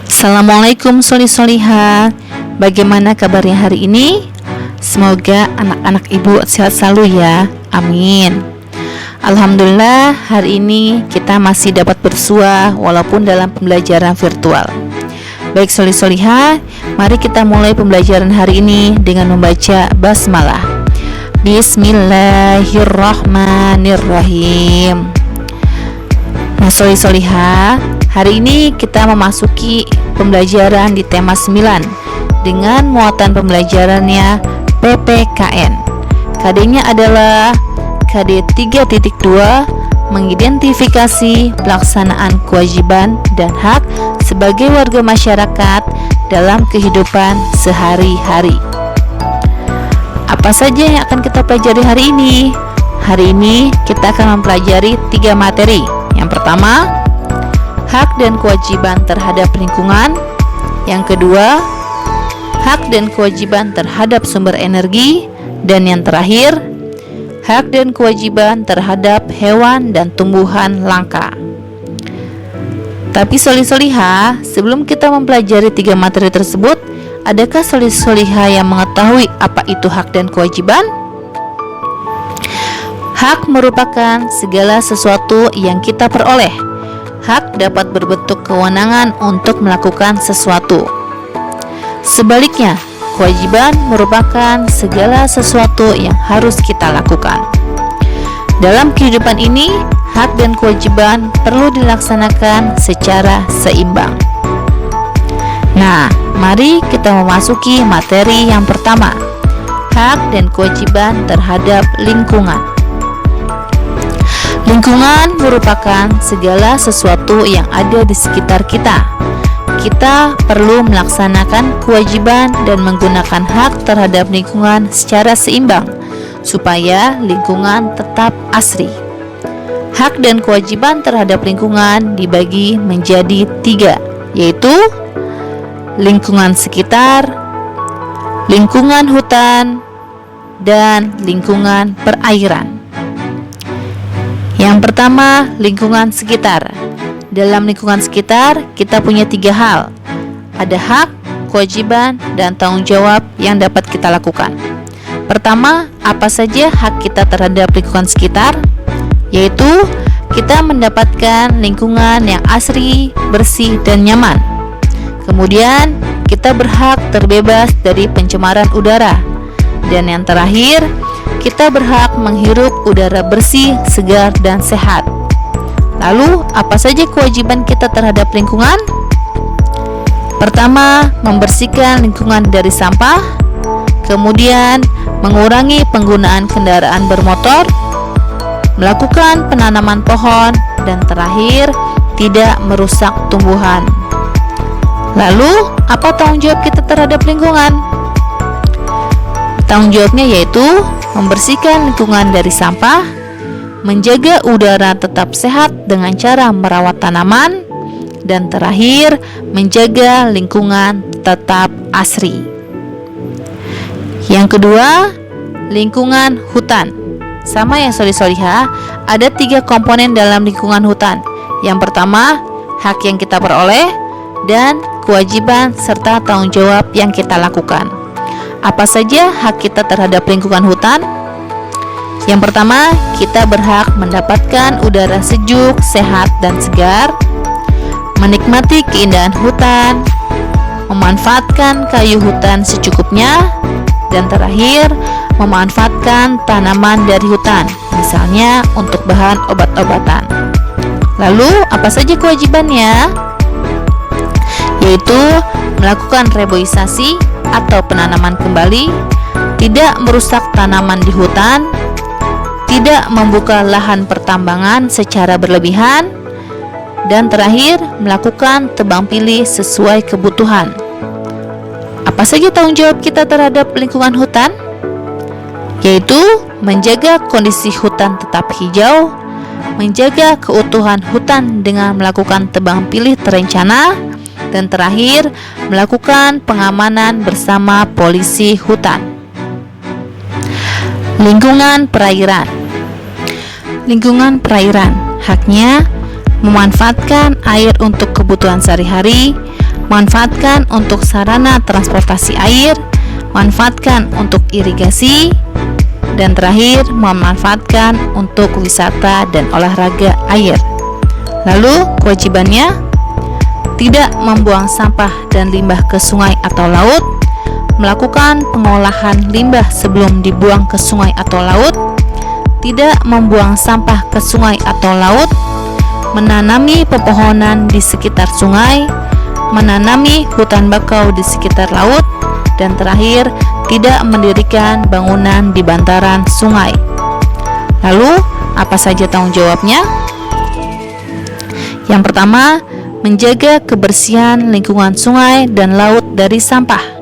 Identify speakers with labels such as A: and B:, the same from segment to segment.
A: Assalamualaikum Solih-Soliha. Bagaimana kabarnya hari ini? Semoga anak-anak ibu sehat selalu ya. Amin. Alhamdulillah, hari ini kita masih dapat bersua walaupun dalam pembelajaran virtual. Baik Solih-Soliha, mari kita mulai pembelajaran hari ini dengan membaca basmalah. Bismillahirrahmanirrahim. Nah Solih-Soliha, hari ini kita memasuki pembelajaran di tema 9 dengan muatan pembelajarannya PPKN. KD-nya adalah KD 3.2, mengidentifikasi pelaksanaan kewajiban dan hak sebagai warga masyarakat dalam kehidupan sehari-hari. Apa saja yang akan kita pelajari hari ini? Hari ini kita akan mempelajari 3 materi. Yang pertama, hak dan kewajiban terhadap lingkungan. Yang kedua, hak dan kewajiban terhadap sumber energi. Dan yang terakhir, hak dan kewajiban terhadap hewan dan tumbuhan langka. Tapi Solih-Soliha, sebelum kita mempelajari 3 materi tersebut, adakah Solih-Soliha yang mengetahui apa itu hak dan kewajiban? Hak merupakan segala sesuatu yang kita peroleh. Hak dapat berbentuk kewenangan untuk melakukan sesuatu. Sebaliknya, kewajiban merupakan segala sesuatu yang harus kita lakukan. Dalam kehidupan ini, hak dan kewajiban perlu dilaksanakan secara seimbang. Nah, mari kita memasuki materi yang pertama, hak dan kewajiban terhadap lingkungan. Lingkungan merupakan segala sesuatu yang ada di sekitar kita. Kita perlu melaksanakan kewajiban dan menggunakan hak terhadap lingkungan secara seimbang, supaya lingkungan tetap asri. Hak dan kewajiban terhadap lingkungan dibagi menjadi 3, yaitu lingkungan sekitar, lingkungan hutan, dan lingkungan perairan. Yang pertama, lingkungan sekitar. Dalam lingkungan sekitar, kita punya 3 hal. Ada hak, kewajiban, dan tanggung jawab yang dapat kita lakukan. Pertama, apa saja hak kita terhadap lingkungan sekitar? Yaitu, kita mendapatkan lingkungan yang asri, bersih, dan nyaman. Kemudian, kita berhak terbebas dari pencemaran udara. Dan yang terakhir, kita berhak menghirup udara bersih, segar, dan sehat. Lalu, apa saja kewajiban kita terhadap lingkungan? Pertama, membersihkan lingkungan dari sampah. Kemudian, mengurangi penggunaan kendaraan bermotor, melakukan penanaman pohon, dan terakhir, tidak merusak tumbuhan. Lalu, apa tanggung jawab kita terhadap lingkungan? Tanggung jawabnya yaitu membersihkan lingkungan dari sampah, menjaga udara tetap sehat dengan cara merawat tanaman, dan terakhir, menjaga lingkungan tetap asri. Yang kedua, lingkungan hutan. Sama yang Solih-Soliha, ada 3 komponen dalam lingkungan hutan. Yang pertama, hak yang kita peroleh, dan kewajiban serta tanggung jawab yang kita lakukan. Apa saja hak kita terhadap lingkungan hutan? Yang pertama, kita berhak mendapatkan udara sejuk, sehat, dan segar, menikmati keindahan hutan, memanfaatkan kayu hutan secukupnya, dan terakhir, memanfaatkan tanaman dari hutan, misalnya untuk bahan obat-obatan. Lalu, apa saja kewajibannya? Yaitu melakukan reboisasi atau penanaman kembali, tidak merusak tanaman di hutan, tidak membuka lahan pertambangan secara berlebihan, dan terakhir, melakukan tebang pilih sesuai kebutuhan. Apa saja tanggung jawab kita terhadap lingkungan hutan? Yaitu menjaga kondisi hutan tetap hijau, menjaga keutuhan hutan dengan melakukan tebang pilih terencana, dan terakhir, melakukan pengamanan bersama polisi hutan. Lingkungan perairan. Lingkungan perairan haknya memanfaatkan air untuk kebutuhan sehari-hari, manfaatkan untuk sarana transportasi air, manfaatkan untuk irigasi, dan terakhir memanfaatkan untuk wisata dan olahraga air. Lalu kewajibannya tidak membuang sampah dan limbah ke sungai atau laut, melakukan pengolahan limbah sebelum dibuang ke sungai atau laut, tidak membuang sampah ke sungai atau laut, menanami pepohonan di sekitar sungai, menanami hutan bakau di sekitar laut, dan terakhir tidak mendirikan bangunan di bantaran sungai. Lalu, apa saja tanggung jawabnya? Yang pertama, menjaga kebersihan lingkungan sungai dan laut dari sampah.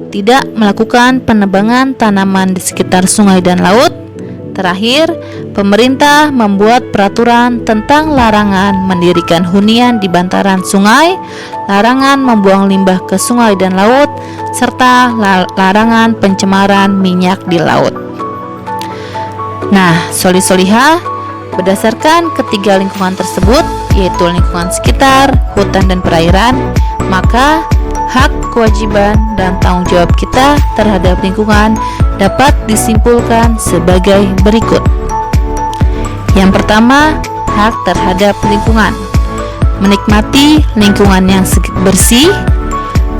A: Tidak melakukan penebangan tanaman di sekitar sungai dan laut. Terakhir, pemerintah membuat peraturan tentang larangan mendirikan hunian di bantaran sungai, larangan membuang limbah ke sungai dan laut, serta larangan pencemaran minyak di laut. Nah, soli-solihah, berdasarkan ketiga lingkungan tersebut, yaitu lingkungan sekitar, hutan, dan perairan, maka hak, kewajiban, dan tanggung jawab kita terhadap lingkungan dapat disimpulkan sebagai berikut. Yang pertama, hak terhadap lingkungan. Menikmati lingkungan yang bersih,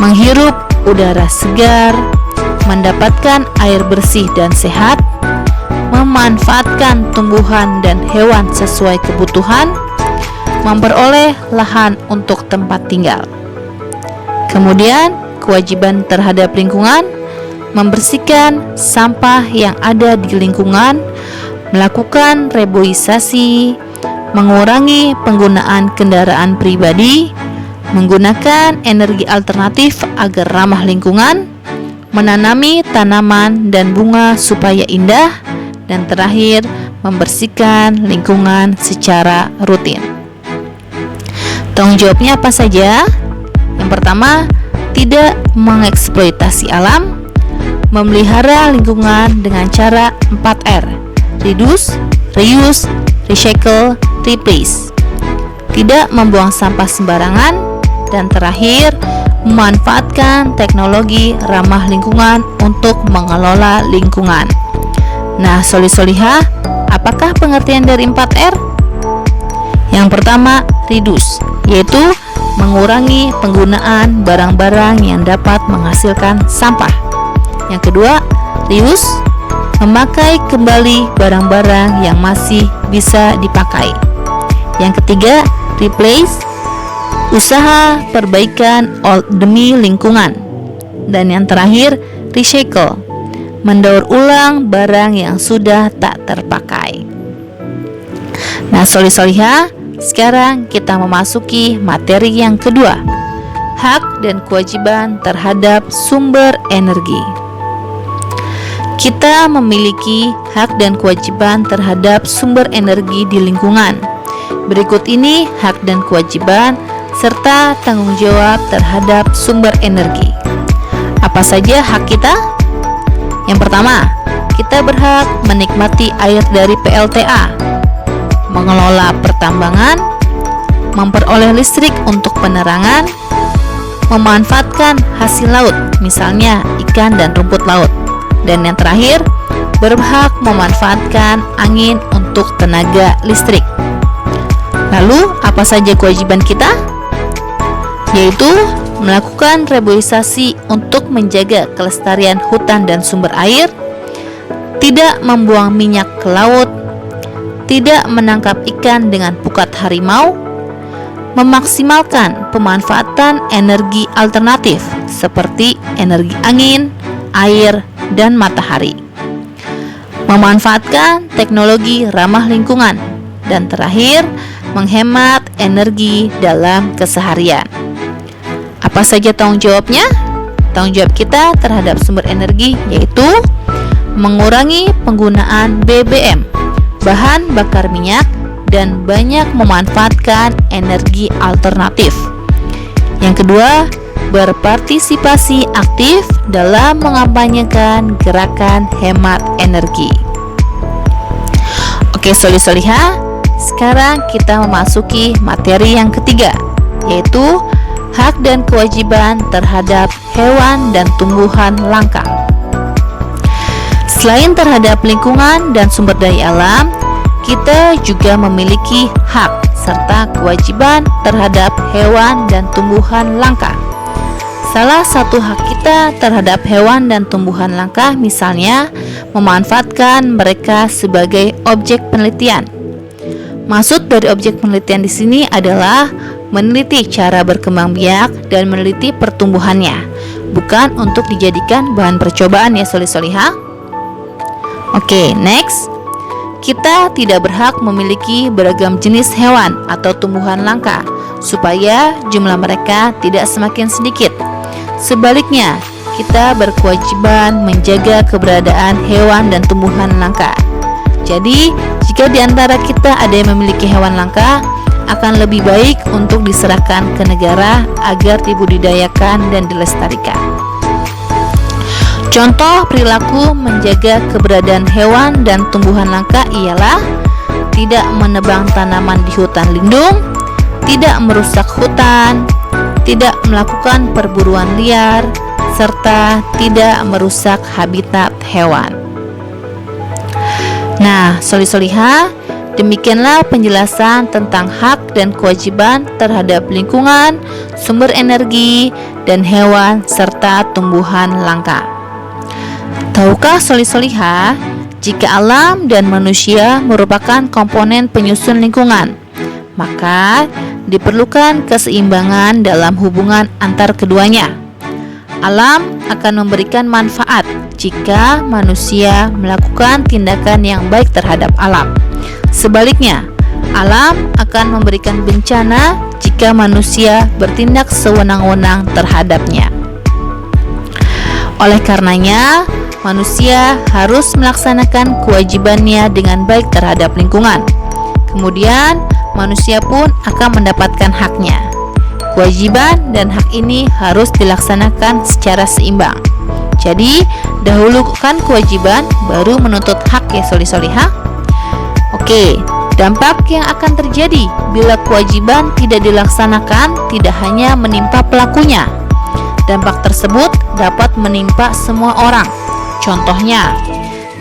A: menghirup udara segar, mendapatkan air bersih dan sehat, memanfaatkan tumbuhan dan hewan sesuai kebutuhan, memperoleh lahan untuk tempat tinggal. Kemudian, kewajiban terhadap lingkungan, membersihkan sampah yang ada di lingkungan, melakukan reboisasi, mengurangi penggunaan kendaraan pribadi, menggunakan energi alternatif agar ramah lingkungan, menanami tanaman dan bunga supaya indah, dan terakhir, membersihkan lingkungan secara rutin. Tanggung jawabnya apa saja? Yang pertama, tidak mengeksploitasi alam, memelihara lingkungan dengan cara 4R: reduce, reuse, recycle, replace. Tidak membuang sampah sembarangan, dan terakhir, memanfaatkan teknologi ramah lingkungan untuk mengelola lingkungan. Nah, soli-solihah, apakah pengertian dari 4R? Yang pertama, reduce, yaitu mengurangi penggunaan barang-barang yang dapat menghasilkan sampah. Yang kedua, reuse, memakai kembali barang-barang yang masih bisa dipakai. Yang ketiga, replace, usaha perbaikan demi lingkungan. Dan yang terakhir, recycle, mendaur ulang barang yang sudah tak terpakai. Nah, soli-solihah, sekarang kita memasuki materi yang kedua, hak dan kewajiban terhadap sumber energi. Kita memiliki hak dan kewajiban terhadap sumber energi di lingkungan. Berikut ini hak dan kewajiban serta tanggung jawab terhadap sumber energi. Apa saja hak kita? Yang pertama, kita berhak menikmati air dari PLTA, mengelola pertambangan, memperoleh listrik untuk penerangan, memanfaatkan hasil laut, misalnya ikan dan rumput laut. Dan yang terakhir, berhak memanfaatkan angin untuk tenaga listrik. Lalu, apa saja kewajiban kita? Yaitu melakukan reboisasi untuk menjaga kelestarian hutan dan sumber air, tidak membuang minyak ke laut, tidak menangkap ikan dengan pukat harimau, memaksimalkan pemanfaatan energi alternatif seperti energi angin, air, dan matahari, memanfaatkan teknologi ramah lingkungan, dan terakhir, menghemat energi dalam keseharian. Apa saja tanggung jawabnya? Tanggung jawab kita terhadap sumber energi yaitu mengurangi penggunaan BBM, bahan bakar minyak, dan banyak memanfaatkan energi alternatif. Yang kedua, berpartisipasi aktif dalam mengampanyekan gerakan hemat energi. Oke, soli-solihah, sekarang kita memasuki materi yang ketiga, yaitu hak dan kewajiban terhadap hewan dan tumbuhan langka. Selain terhadap lingkungan dan sumber daya alam, kita juga memiliki hak serta kewajiban terhadap hewan dan tumbuhan langka. Salah satu hak kita terhadap hewan dan tumbuhan langka misalnya memanfaatkan mereka sebagai objek penelitian. Maksud dari objek penelitian di sini adalah meneliti cara berkembang biak dan meneliti pertumbuhannya, bukan untuk dijadikan bahan percobaan ya solih-solihah. Oke, next. Kita tidak berhak memiliki beragam jenis hewan atau tumbuhan langka supaya jumlah mereka tidak semakin sedikit. Sebaliknya, kita berkewajiban menjaga keberadaan hewan dan tumbuhan langka. Jadi, jika di antara kita ada yang memiliki hewan langka, akan lebih baik untuk diserahkan ke negara agar dibudidayakan dan dilestarikan. Contoh perilaku menjaga keberadaan hewan dan tumbuhan langka ialah tidak menebang tanaman di hutan lindung, tidak merusak hutan, tidak melakukan perburuan liar, serta tidak merusak habitat hewan. Nah, solih-solihah, demikianlah penjelasan tentang hak dan kewajiban terhadap lingkungan, sumber energi, dan hewan serta tumbuhan langka. Tahukah solih-solihah, jika alam dan manusia merupakan komponen penyusun lingkungan, maka diperlukan keseimbangan dalam hubungan antar keduanya. Alam akan memberikan manfaat jika manusia melakukan tindakan yang baik terhadap alam. Sebaliknya, alam akan memberikan bencana jika manusia bertindak sewenang-wenang terhadapnya. Oleh karenanya, manusia harus melaksanakan kewajibannya dengan baik terhadap lingkungan. Kemudian, manusia pun akan mendapatkan haknya. Kewajiban dan hak ini harus dilaksanakan secara seimbang. Jadi, dahulukan kewajiban, baru menuntut hak ya solih-solihah. Oke, dampak yang akan terjadi bila kewajiban tidak dilaksanakan tidak hanya menimpa pelakunya. Dampak tersebut dapat menimpa semua orang. Contohnya,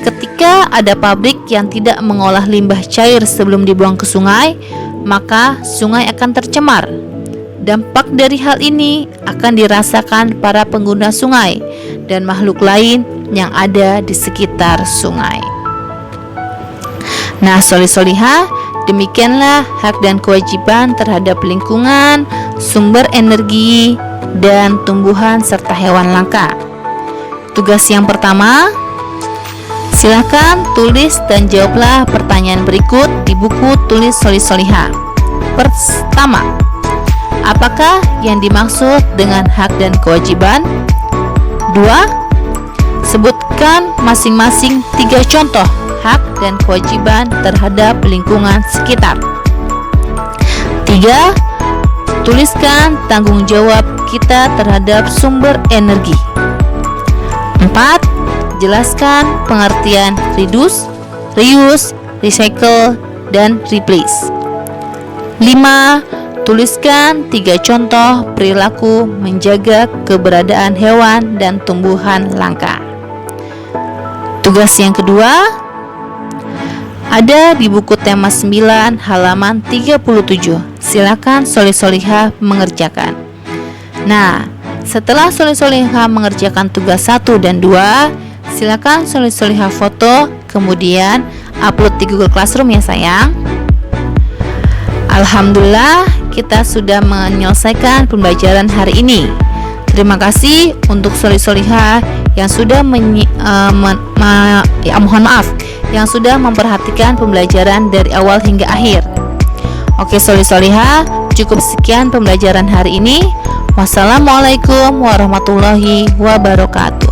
A: ketika ada pabrik yang tidak mengolah limbah cair sebelum dibuang ke sungai, maka sungai akan tercemar. Dampak dari hal ini akan dirasakan para pengguna sungai dan makhluk lain yang ada di sekitar sungai. Nah, solih-solihah, demikianlah hak dan kewajiban terhadap lingkungan, sumber energi, dan tumbuhan serta hewan langka. Tugas yang pertama, silakan tulis dan jawablah pertanyaan berikut di buku tulis solih-solihah. Pertama, apakah yang dimaksud dengan hak dan kewajiban? 2. Sebutkan masing-masing 3 contoh hak dan kewajiban terhadap lingkungan sekitar. 3. Tuliskan tanggung jawab kita terhadap sumber energi. 4. Jelaskan pengertian reduce, reuse, recycle, dan replace. 5. Tuliskan 3 contoh perilaku menjaga keberadaan hewan dan tumbuhan langka. Tugas yang kedua ada di buku tema 9 halaman 37. Silakan solih-solihah mengerjakan. Nah, setelah solih-solihah mengerjakan tugas 1 dan 2, silakan solih-solihah foto, kemudian upload di Google Classroom ya sayang. Alhamdulillah, kita sudah menyelesaikan pembelajaran hari ini. Terima kasih untuk solih-solihah yang sudah yang sudah memperhatikan pembelajaran dari awal hingga akhir. Oke solih-solihah, cukup sekian pembelajaran hari ini. Wassalamualaikum warahmatullahi wabarakatuh.